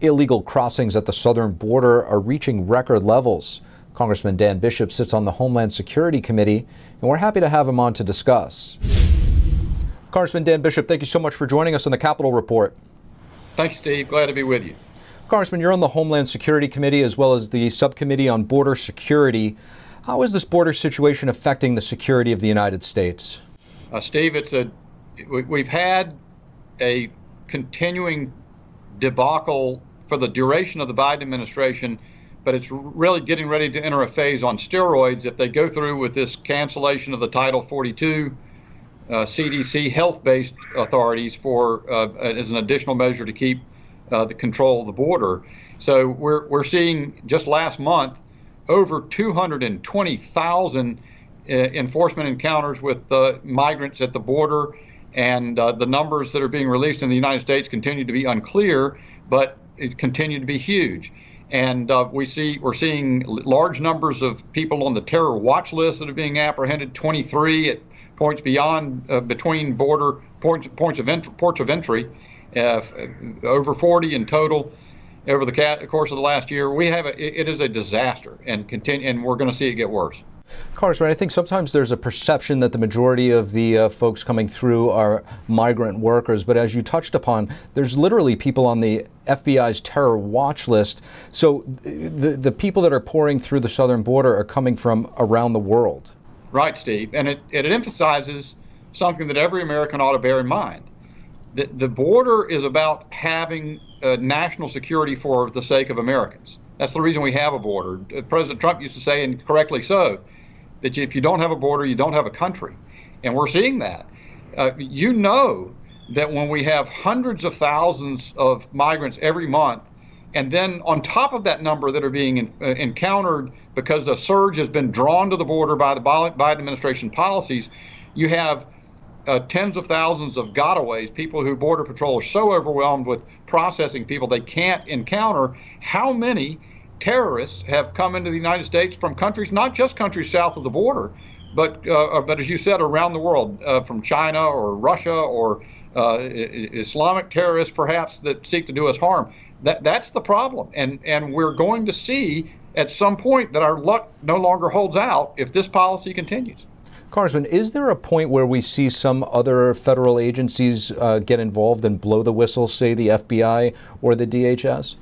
Illegal crossings at the southern border are reaching record levels. Congressman Dan Bishop sits on the Homeland Security Committee, and we're happy to have him on to discuss. Congressman Dan Bishop, thank you so much for joining us on the Capitol Report. Thanks, Steve. Glad to be with you. Congressman, you're on the Homeland Security Committee as well as the Subcommittee on Border Security. How is this border situation affecting the security of the United States? Steve, we've had a continuing debacle for the duration of the Biden administration, but it's really getting ready to enter a phase on steroids if they go through with this cancellation of the Title 42 CDC health-based authorities as an additional measure to keep the control of the border. So we're seeing just last month over 220,000 enforcement encounters with migrants at the border, and the numbers that are being released in the United States continue to be unclear, but it continue to be huge. And we're seeing large numbers of people on the terror watch list that are being apprehended, 23 at points beyond between border ports of entry, over 40 in total over the course of the last year. It is a disaster, and we're going to see it get worse. Congressman, I think sometimes there's a perception that the majority of the folks coming through are migrant workers, but as you touched upon, there's literally people on the FBI's terror watch list. So the people that are pouring through the southern border are coming from around the world. Right, Steve, and it emphasizes something that every American ought to bear in mind. The border is about having national security for the sake of Americans. That's the reason we have a border. President Trump used to say, and correctly so, that if you don't have a border, you don't have a country. And we're seeing that. You know that when we have hundreds of thousands of migrants every month, and then on top of that number that are being encountered because a surge has been drawn to the border by the Biden administration policies, you have tens of thousands of gotaways, people who Border Patrol is so overwhelmed with processing people they can't encounter. How many terrorists have come into the United States from countries, not just countries south of the border, but as you said, around the world, from China or Russia or Islamic terrorists perhaps that seek to do us harm. That's the problem. And we're going to see at some point that our luck no longer holds out if this policy continues. Congressman, is there a point where we see some other federal agencies get involved and blow the whistle, say the FBI or the DHS?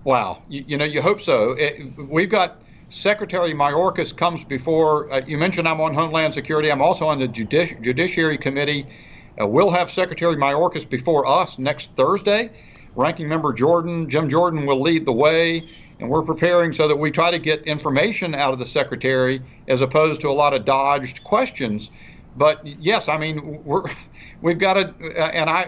Wow. You hope so. We've got Secretary Mayorkas comes before, you mentioned I'm on Homeland Security. I'm also on the Judiciary Committee. We'll have Secretary Mayorkas before us next Thursday. Ranking Member Jim Jordan will lead the way, and we're preparing so that we try to get information out of the Secretary as opposed to a lot of dodged questions. But yes, I mean, we've got to,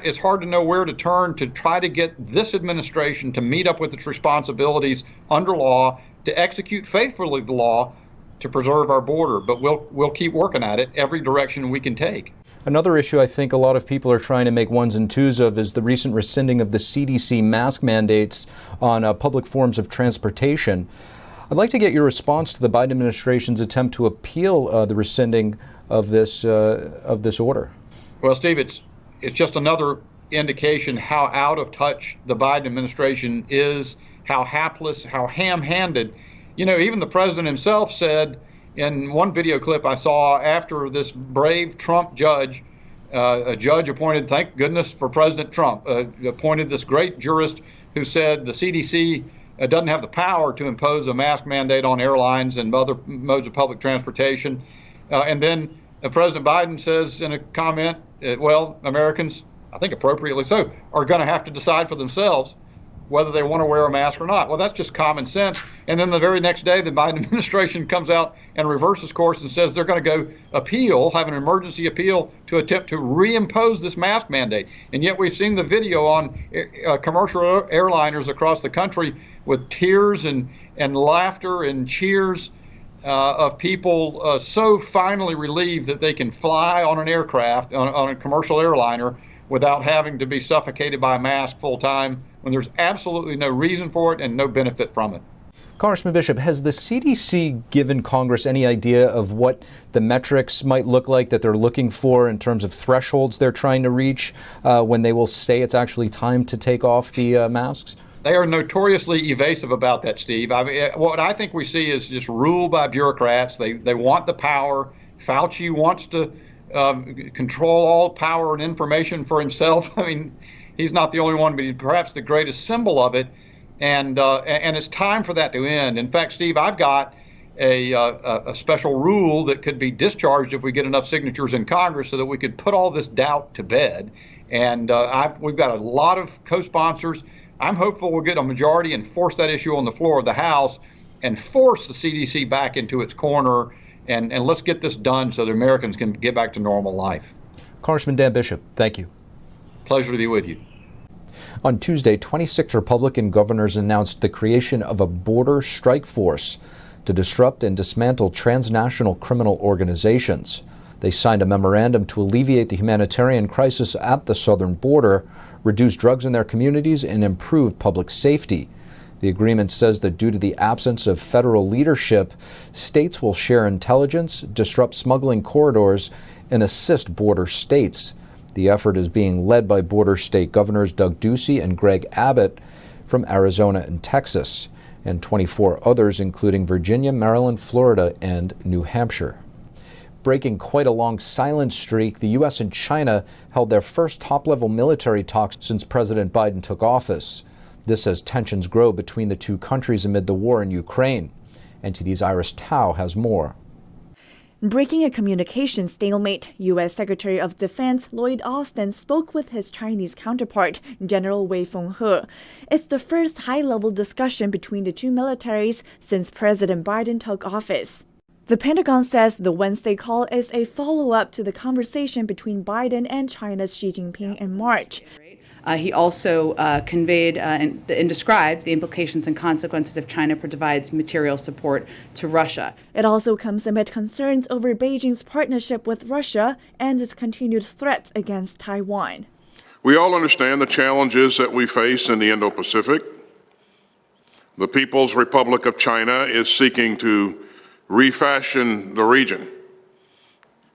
it's hard to know where to turn to try to get this administration to meet up with its responsibilities under law, to execute faithfully the law, to preserve our border. But we'll keep working at it every direction we can take. Another issue I think a lot of people are trying to make ones and twos of is the recent rescinding of the CDC mask mandates on public forms of transportation. I'd like to get your response to the Biden administration's attempt to appeal the rescinding of this order. Well, Steve, it's just another indication how out of touch the Biden administration is, how hapless, how ham-handed. Even the president himself said in one video clip I saw after this brave Trump judge, a judge appointed, thank goodness for President Trump, appointed this great jurist who said the CDC doesn't have the power to impose a mask mandate on airlines and other modes of public transportation. And then President Biden says in a comment, well, Americans, I think appropriately so, are going to have to decide for themselves whether they want to wear a mask or not. Well, that's just common sense. And then the very next day, the Biden administration comes out and reverses course and says they're going to go have an emergency appeal to attempt to reimpose this mask mandate. And yet we've seen the video on commercial airliners across the country with tears and laughter and cheers of people so finally relieved that they can fly on an aircraft, on a commercial airliner, without having to be suffocated by a mask full time, when there's absolutely no reason for it and no benefit from it. Congressman Bishop, has the CDC given Congress any idea of what the metrics might look like that they're looking for in terms of thresholds they're trying to reach when they will say it's actually time to take off the masks? They are notoriously evasive about that, Steve. I mean, what I think we see is just ruled by bureaucrats. They want the power. Fauci wants to control all power and information for himself. I mean, he's not the only one, but he's perhaps the greatest symbol of it. And it's time for that to end. In fact, Steve, I've got a special rule that could be discharged if we get enough signatures in Congress, so that we could put all this doubt to bed. And we've got a lot of co-sponsors. I'm hopeful we'll get a majority and force that issue on the floor of the House and force the CDC back into its corner. And let's get this done so that Americans can get back to normal life. Congressman Dan Bishop, thank you. Pleasure to be with you. On Tuesday, 26 Republican governors announced the creation of a border strike force to disrupt and dismantle transnational criminal organizations. They signed a memorandum to alleviate the humanitarian crisis at the southern border, reduce drugs in their communities, and improve public safety. The agreement says that due to the absence of federal leadership, states will share intelligence, disrupt smuggling corridors, and assist border states. The effort is being led by border state governors Doug Ducey and Greg Abbott from Arizona and Texas, and 24 others including Virginia, Maryland, Florida, and New Hampshire. Breaking quite a long silent streak, the U.S. and China held their first top-level military talks since President Biden took office. This as tensions grow between the two countries amid the war in Ukraine. NTD's Iris Tao has more. Breaking a communication stalemate, U.S. Secretary of Defense Lloyd Austin spoke with his Chinese counterpart, General Wei Fenghe. It's the first high-level discussion between the two militaries since President Biden took office. The Pentagon says the Wednesday call is a follow-up to the conversation between Biden and China's Xi Jinping in March. He also conveyed and described the implications and consequences if China provides material support to Russia. It also comes amid concerns over Beijing's partnership with Russia and its continued threats against Taiwan. We all understand the challenges that we face in the Indo-Pacific. The People's Republic of China is seeking to refashion the region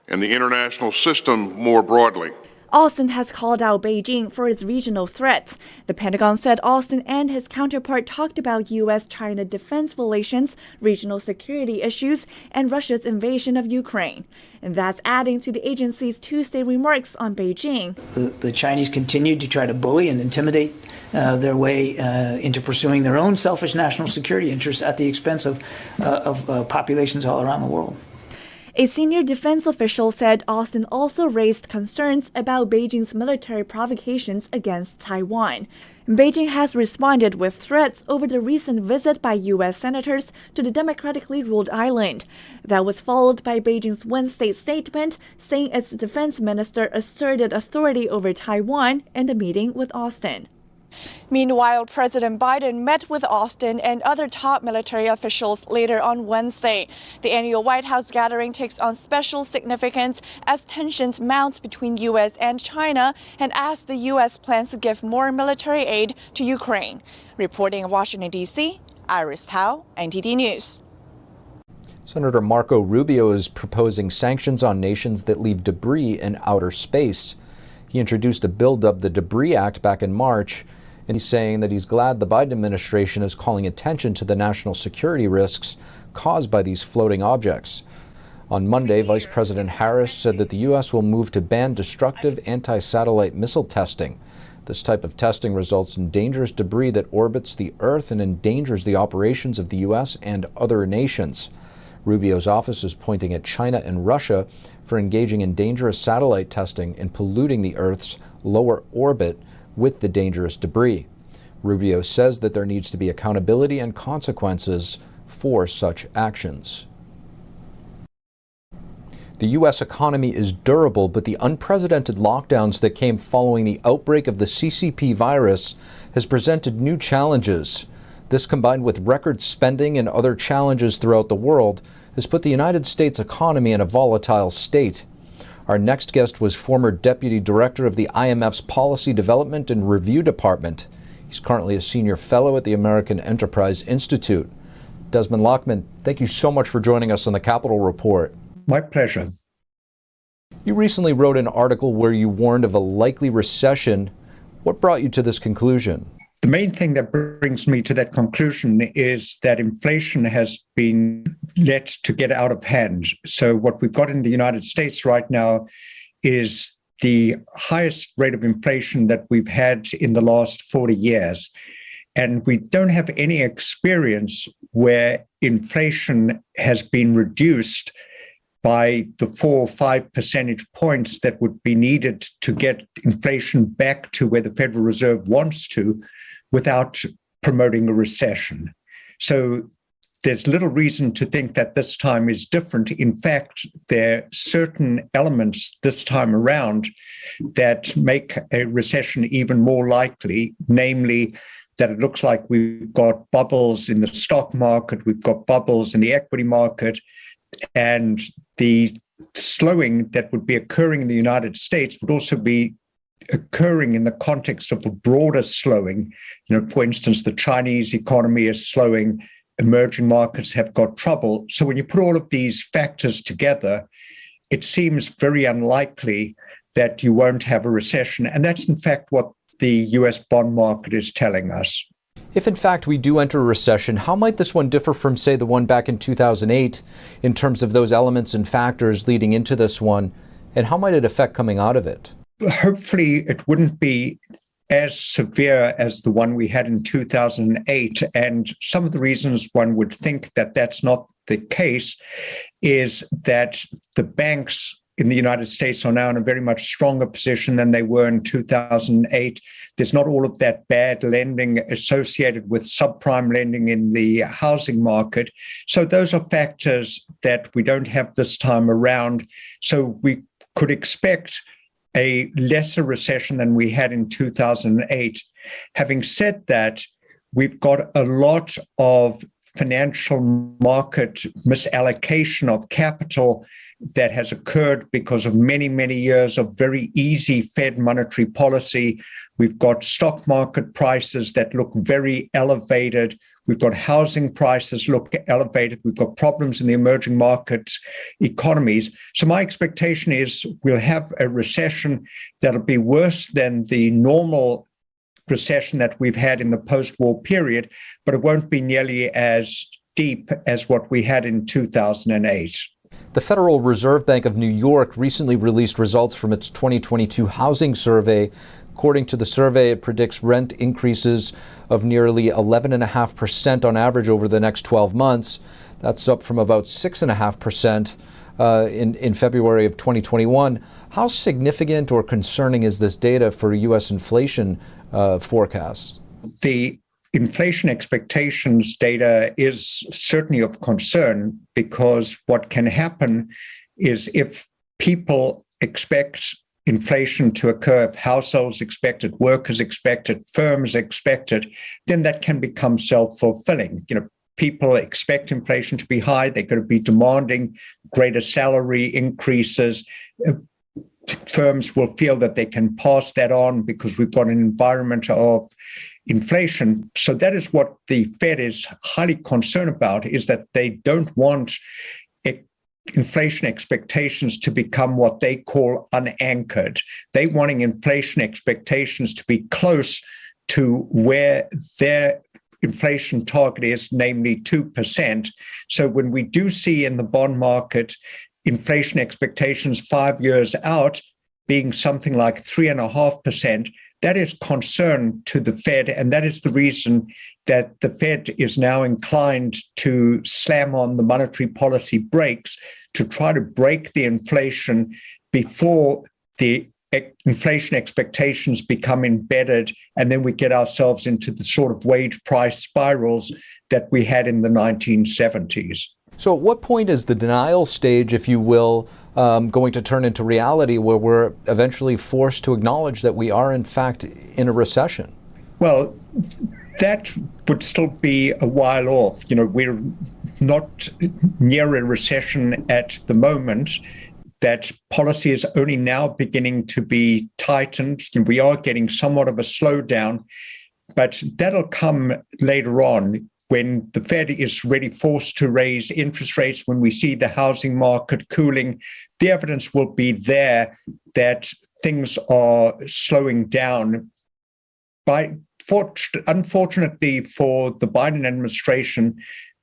and the international system more broadly. Austin has called out Beijing for its regional threats. The Pentagon said Austin and his counterpart talked about U.S.-China defense relations, regional security issues, and Russia's invasion of Ukraine. And that's adding to the agency's Tuesday remarks on Beijing. The Chinese continue to try to bully and intimidate their way into pursuing their own selfish national security interests at the expense of populations all around the world. A senior defense official said Austin also raised concerns about Beijing's military provocations against Taiwan. Beijing has responded with threats over the recent visit by U.S. senators to the democratically ruled island. That was followed by Beijing's Wednesday statement saying its defense minister asserted authority over Taiwan in the meeting with Austin. Meanwhile, President Biden met with Austin and other top military officials later on Wednesday. The annual White House gathering takes on special significance as tensions mount between U.S. and China and as the U.S. plans to give more military aid to Ukraine. Reporting in Washington, D.C., Iris Tao, NTD News. Senator Marco Rubio is proposing sanctions on nations that leave debris in outer space. He introduced a bill dubbed the Debris Act back in March, and he's saying that he's glad the Biden administration is calling attention to the national security risks caused by these floating objects. On Monday, Vice President Harris said that the U.S. will move to ban destructive anti-satellite missile testing. This type of testing results in dangerous debris that orbits the Earth and endangers the operations of the U.S. and other nations. Rubio's office is pointing at China and Russia for engaging in dangerous satellite testing and polluting the Earth's lower orbit with the dangerous debris. Rubio says that there needs to be accountability and consequences for such actions. The U.S. economy is durable, but the unprecedented lockdowns that came following the outbreak of the CCP virus has presented new challenges. This, combined with record spending and other challenges throughout the world, has put the United States economy in a volatile state. Our next guest was former Deputy Director of the IMF's Policy Development and Review Department. He's currently a Senior Fellow at the American Enterprise Institute. Desmond Lockman, thank you so much for joining us on the Capitol Report. My pleasure. You recently wrote an article where you warned of a likely recession. What brought you to this conclusion? The main thing that brings me to that conclusion is that inflation has been let to get out of hand. So what we've got in the United States right now is the highest rate of inflation that we've had in the last 40 years. And we don't have any experience where inflation has been reduced by the 4 or 5 percentage points that would be needed to get inflation back to where the Federal Reserve wants to without promoting a recession. So there's little reason to think that this time is different. In fact, there are certain elements this time around that make a recession even more likely, namely that it looks like we've got bubbles in the stock market, we've got bubbles in the equity market, and the slowing that would be occurring in the United States would also be occurring in the context of a broader slowing. For instance, the Chinese economy is slowing, emerging markets have got trouble. So when you put all of these factors together, it seems very unlikely that you won't have a recession. And that's in fact what the US bond market is telling us. If in fact we do enter a recession, how might this one differ from, say, the one back in 2008 in terms of those elements and factors leading into this one? And how might it affect coming out of it? Hopefully it wouldn't be as severe as the one we had in 2008. And some of the reasons one would think that that's not the case is that the banks in the United States are now in a very much stronger position than they were in 2008. There's not all of that bad lending associated with subprime lending in the housing market. So those are factors that we don't have this time around. So we could expect a lesser recession than we had in 2008. Having said that, we've got a lot of financial market misallocation of capital that has occurred because of many, many years of very easy Fed monetary policy. We've got stock market prices that look very elevated. We've got housing prices look elevated. We've got problems in the emerging market economies. So my expectation is we'll have a recession that'll be worse than the normal recession that we've had in the post-war period, but it won't be nearly as deep as what we had in 2008. The Federal Reserve Bank of New York recently released results from its 2022 housing survey. According to the survey, it predicts rent increases of nearly 11.5% on average over the next 12 months. That's up from about 6.5% in February of 2021. How significant or concerning is this data for U.S. inflation forecasts? The inflation expectations data is certainly of concern because what can happen is if people expect inflation to occur, if households expect it, workers expect it, firms expect it, then that can become self-fulfilling. People expect inflation to be high. They're going to be demanding greater salary increases. Firms will feel that they can pass that on because we've got an environment of inflation. So that is what the Fed is highly concerned about, is that they don't want inflation expectations to become what they call unanchored. They wanting inflation expectations to be close to where their inflation target is, namely 2%. So when we do see in the bond market inflation expectations 5 years out being something like 3.5%, that is concern to the Fed, and that is the reason that the Fed is now inclined to slam on the monetary policy brakes to try to break the inflation before the inflation expectations become embedded, and then we get ourselves into the sort of wage price spirals that we had in the 1970s. So at what point is the denial stage, if you will, going to turn into reality where we're eventually forced to acknowledge that we are in fact in a recession? Well, that would still be a while off. We're not near a recession at the moment. That policy is only now beginning to be tightened. We are getting somewhat of a slowdown, but that'll come later on when the Fed is really forced to raise interest rates, when we see the housing market cooling. The evidence will be there that things are slowing down. By unfortunately for the Biden administration,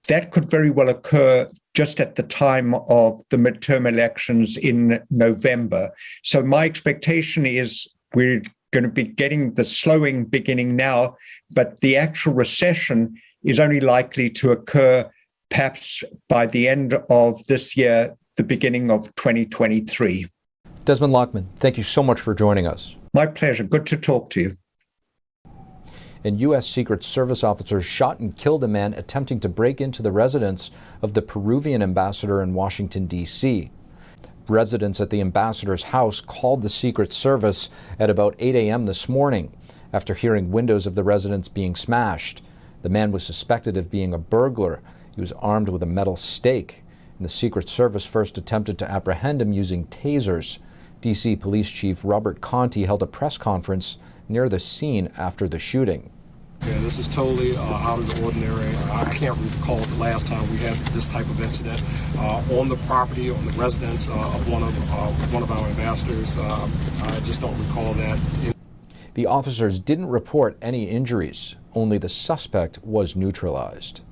that could very well occur just at the time of the midterm elections in November. So my expectation is we're going to be getting the slowing beginning now, but the actual recession is only likely to occur perhaps by the end of this year, the beginning of 2023. Desmond Lockman, thank you so much for joining us. My pleasure. Good to talk to you. And U.S. Secret Service officers shot and killed a man attempting to break into the residence of the Peruvian ambassador in Washington, D.C. Residents at the ambassador's house called the Secret Service at about 8 a.m. this morning after hearing windows of the residence being smashed. The man was suspected of being a burglar. He was armed with a metal stake, and the Secret Service first attempted to apprehend him using tasers. D.C. Police Chief Robert Conti held a press conference near the scene after the shooting. Yeah, this is totally out of the ordinary. I can't recall the last time we had this type of incident on the property, on the residence of one of our ambassadors. I just don't recall that. The officers didn't report any injuries. Only the suspect was neutralized.